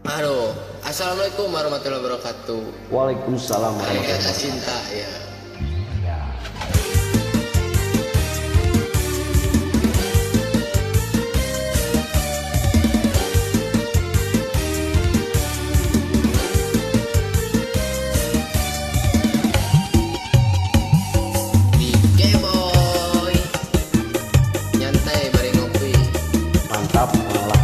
Aduh, assalamualaikum warahmatullahi wabarakatuh. Waalaikumsalam warahmatullahi Ayah wabarakatuh. cinta ya. Di Gboy, nyantai bareng ngopi. Mantap, malah.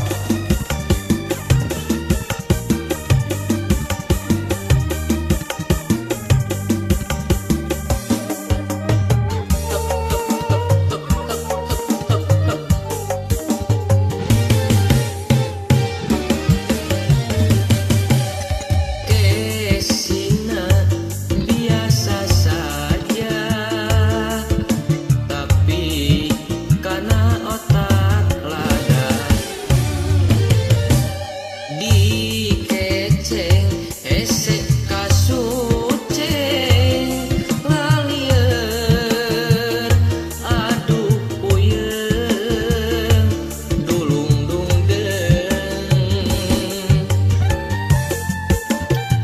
Kesina biasa saja, tapi karena otak lada dikeceng esek kasuceng lalieur aduh puyeng dulung dung deng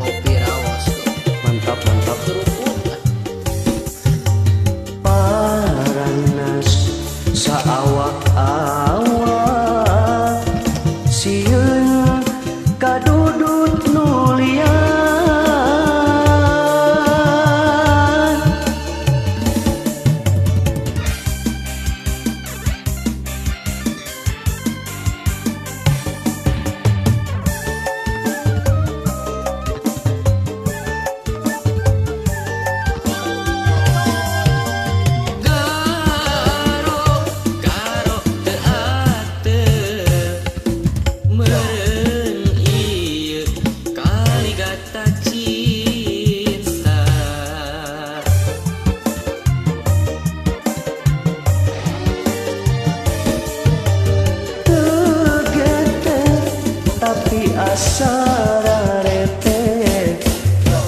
kopi rawas tuh Mantap, mantap. kerupuk Paranas saawak-awak sieun kadudut nulian. Garo teu ateu meureun ieu kaligata cinta. Tegete tapi asa rarete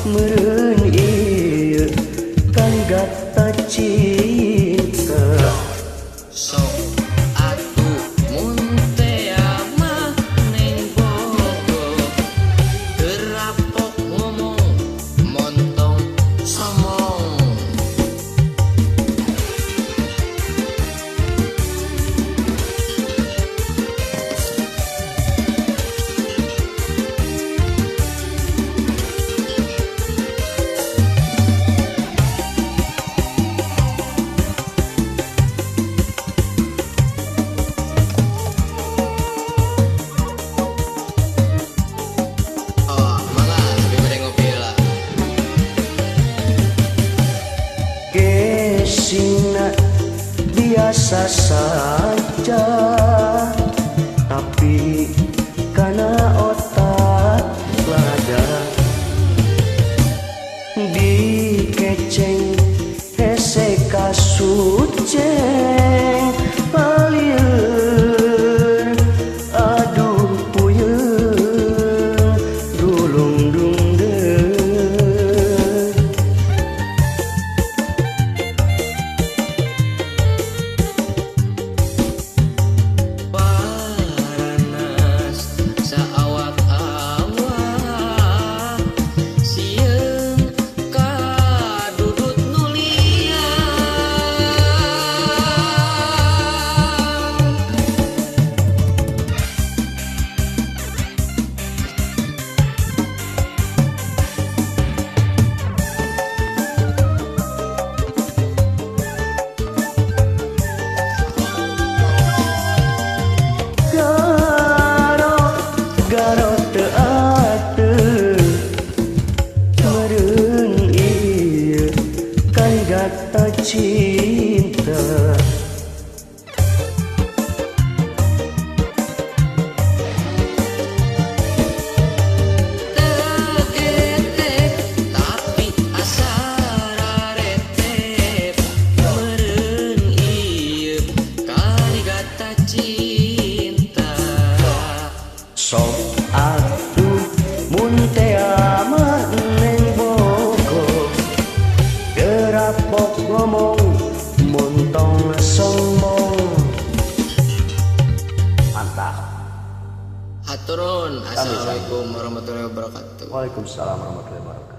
meureun ieu kaligata cinta. Sok atuh mun teu mah neng bogo teu rapok ngomong montong somong. Oh, mangga lebih bareng ngopi lah. Kesina biasa saja, tapi karena otak lada dikeceng hese kasuceng palieur aduh puyeng dulung dung deung. Paranas saawak-awak sieun kadudut nulian. Garo teu ateu meureun ieu kaligata cinta. Tegete tapi asa rarete meureun ieu kaligata cinta. Sok atuh mun teu mah neng bogo gerapok ngomong montong sombong. Mantap. Aturun. Assalamualaikum warahmatullahi wabarakatuh. Waalaikumsalam warahmatullahi wabarakatuh.